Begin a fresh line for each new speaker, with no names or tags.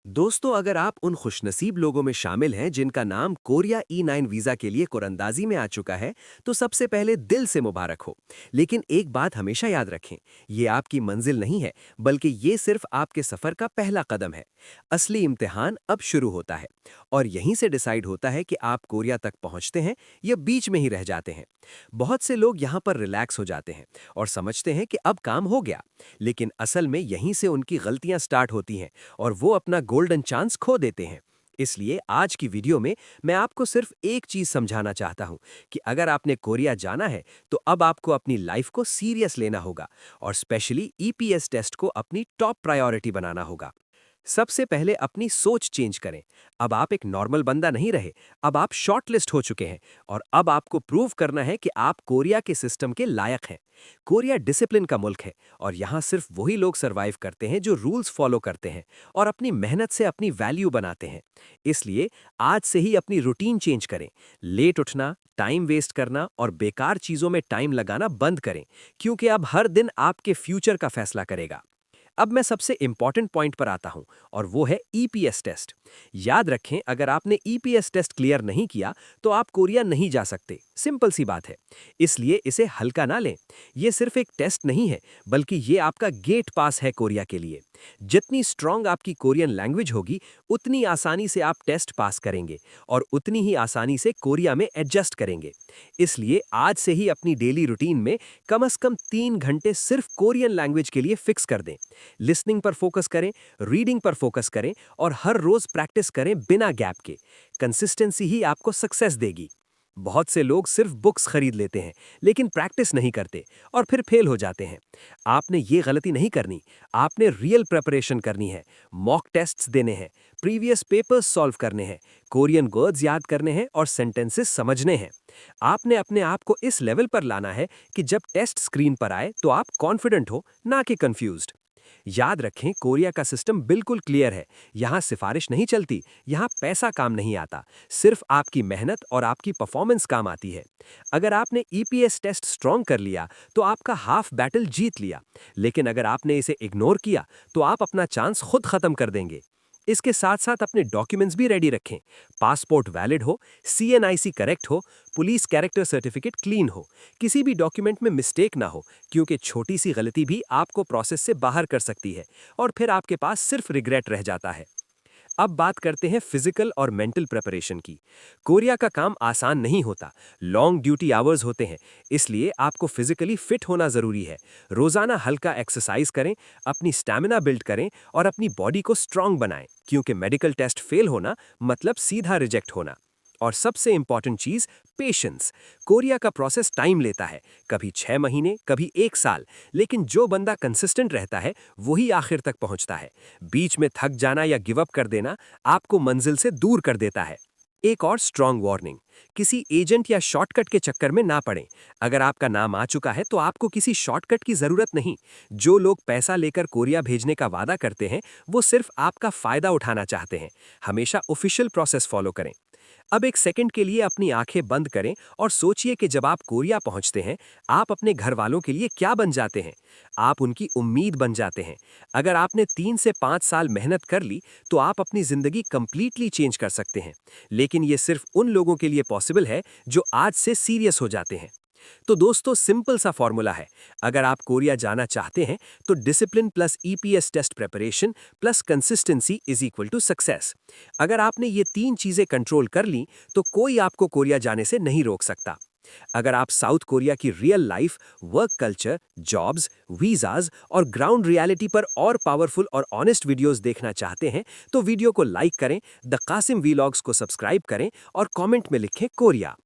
दोस्तों, अगर आप उन खुशनसीब लोगों में शामिल हैं जिनका नाम कोरिया E9 वीज़ा के लिए कुरंदाजी में आ चुका है, तो सबसे पहले दिल से मुबारक हो। लेकिन एक बात हमेशा याद रखें, ये आपकी मंजिल नहीं है, बल्कि ये सिर्फ आपके सफ़र का पहला कदम है। असली इम्तिहान अब शुरू होता है और यहीं से डिसाइड होता है कि आप कोरिया तक पहुंचते हैं या बीच में ही रह जाते हैं। बहुत से लोग यहाँ पर रिलैक्स हो जाते हैं और समझते हैं कि अब काम हो गया, लेकिन असल में यहीं से उनकी गलतियां स्टार्ट होती हैं और वो अपना गोल्डन चांस खो देते हैं। इसलिए आज की वीडियो में मैं आपको सिर्फ एक चीज समझाना चाहता हूं कि अगर आपने कोरिया जाना है तो अब आपको अपनी लाइफ को सीरियस लेना होगा और स्पेशली ईपीएस टेस्ट को अपनी टॉप प्रायोरिटी बनाना होगा। सबसे पहले अपनी सोच चेंज करें। अब आप एक नॉर्मल बंदा नहीं रहे, अब आप शॉर्टलिस्ट हो चुके हैं और अब आपको प्रूव करना है कि आप कोरिया के सिस्टम के लायक हैं। कोरिया डिसिप्लिन का मुल्क है और यहाँ सिर्फ वही लोग सरवाइव करते हैं जो रूल्स फॉलो करते हैं और अपनी मेहनत से अपनी वैल्यू बनाते हैं। इसलिए आज से ही अपनी रूटीन चेंज करें। लेट उठना, टाइम वेस्ट करना और बेकार चीज़ों में टाइम लगाना बंद करें, क्योंकि अब हर दिन आपके फ्यूचर का फैसला करेगा। अब मैं सबसे इंपॉर्टेंट पॉइंट पर आता हूं और वो है ईपीएस टेस्ट। याद रखें, अगर आपने ईपीएस टेस्ट क्लियर नहीं किया तो आप कोरिया नहीं जा सकते। सिंपल सी बात है। इसलिए इसे हल्का ना लें। ये सिर्फ एक टेस्ट नहीं है, बल्कि ये आपका गेट पास है कोरिया के लिए। जितनी स्ट्रांग आपकी कोरियन लैंग्वेज होगी, उतनी आसानी से आप टेस्ट पास करेंगे और उतनी ही आसानी से कोरिया में एडजस्ट करेंगे। इसलिए आज से ही अपनी डेली रूटीन में कम से कम 3 घंटे सिर्फ कोरियन लैंग्वेज के लिए फिक्स कर दें। लिसनिंग पर फोकस करें, रीडिंग पर फोकस करें और हर रोज प्रैक्टिस करें बिना गैप के। कंसिस्टेंसी ही आपको सक्सेस देगी। बहुत से लोग सिर्फ बुक्स खरीद लेते हैं लेकिन प्रैक्टिस नहीं करते और फिर फेल हो जाते हैं। आपने ये गलती नहीं करनी। आपने रियल प्रिपरेशन करनी है। मॉक टेस्ट्स देने हैं, प्रीवियस पेपर्स सॉल्व करने हैं, कोरियन वर्ड्स याद करने हैं और सेंटेंसेस समझने हैं। आपने अपने आप को इस लेवल पर लाना है कि जब टेस्ट स्क्रीन पर आए तो आप कॉन्फिडेंट हो, ना कि कंफ्यूज्ड। याद रखें, कोरिया का सिस्टम बिल्कुल क्लियर है। यहाँ सिफारिश नहीं चलती, यहाँ पैसा काम नहीं आता, सिर्फ आपकी मेहनत और आपकी परफॉर्मेंस काम आती है। अगर आपने ईपीएस टेस्ट स्ट्रॉन्ग कर लिया तो आपका हाफ बैटल जीत लिया, लेकिन अगर आपने इसे इग्नोर किया तो आप अपना चांस खुद खत्म कर देंगे। इसके साथ साथ अपने डॉक्यूमेंट्स भी रेडी रखें। पासपोर्ट वैलिड हो, सीएनआईसी करेक्ट हो, पुलिस कैरेक्टर सर्टिफिकेट क्लीन हो, किसी भी डॉक्यूमेंट में मिस्टेक ना हो, क्योंकि छोटी सी गलती भी आपको प्रोसेस से बाहर कर सकती है और फिर आपके पास सिर्फ रिग्रेट रह जाता है। अब बात करते हैं फिजिकल और मेंटल प्रिपरेशन की। कोरिया का काम आसान नहीं होता, लॉन्ग ड्यूटी आवर्स होते हैं, इसलिए आपको फिजिकली फिट होना जरूरी है। रोजाना हल्का एक्सरसाइज करें, अपनी स्टैमिना बिल्ड करें और अपनी बॉडी को स्ट्रांग बनाएं, क्योंकि मेडिकल टेस्ट फेल होना मतलब सीधा रिजेक्ट होना। और सबसे इंपॉर्टेंट चीज, पेशेंस। कोरिया का प्रोसेस टाइम लेता है, कभी 6 महीने, कभी 1 साल, लेकिन जो बंदा कंसिस्टेंट रहता है वही आखिर तक पहुंचता है। बीच में थक जाना या गिव अप कर देना आपको मंजिल से दूर कर देता है। एक और स्ट्रांग वार्निंग, किसी एजेंट या शॉर्टकट के चक्कर में ना पड़ें। अगर आपका नाम आ चुका है तो आपको किसी शॉर्टकट की जरूरत नहीं। जो लोग पैसा लेकर कोरिया भेजने का वादा करते हैं वो सिर्फ आपका फायदा उठाना चाहते हैं। हमेशा ऑफिशियल प्रोसेस फॉलो करें। अब एक सेकंड के लिए अपनी आंखें बंद करें और सोचिए कि जब आप कोरिया पहुंचते हैं, आप अपने घर वालों के लिए क्या बन जाते हैं। आप उनकी उम्मीद बन जाते हैं। अगर आपने 3 से 5 साल मेहनत कर ली तो आप अपनी जिंदगी कंप्लीटली चेंज कर सकते हैं। लेकिन ये सिर्फ उन लोगों के लिए पॉसिबल है जो आज से सीरियस हो जाते हैं। तो दोस्तों, सिंपल सा फॉर्मूला है। अगर आप कोरिया जाना चाहते हैं तो discipline plus EPS test preparation plus consistency is equal to success. अगर आपने ये 3 चीजें कंट्रोल कर ली तो कोई आपको कोरिया जाने से नहीं रोक सकता। अगर आप साउथ कोरिया की real life, work culture, jobs, visas और ग्राउंड रियलिटी पर और पावरफुल और ऑनेस्ट वीडियोस देखना चाहते हैं तो वीडियो को लाइक करें, द कासिम वीलॉग्स को सब्सक्राइब करें और कमेंट में लिखें कोरिया।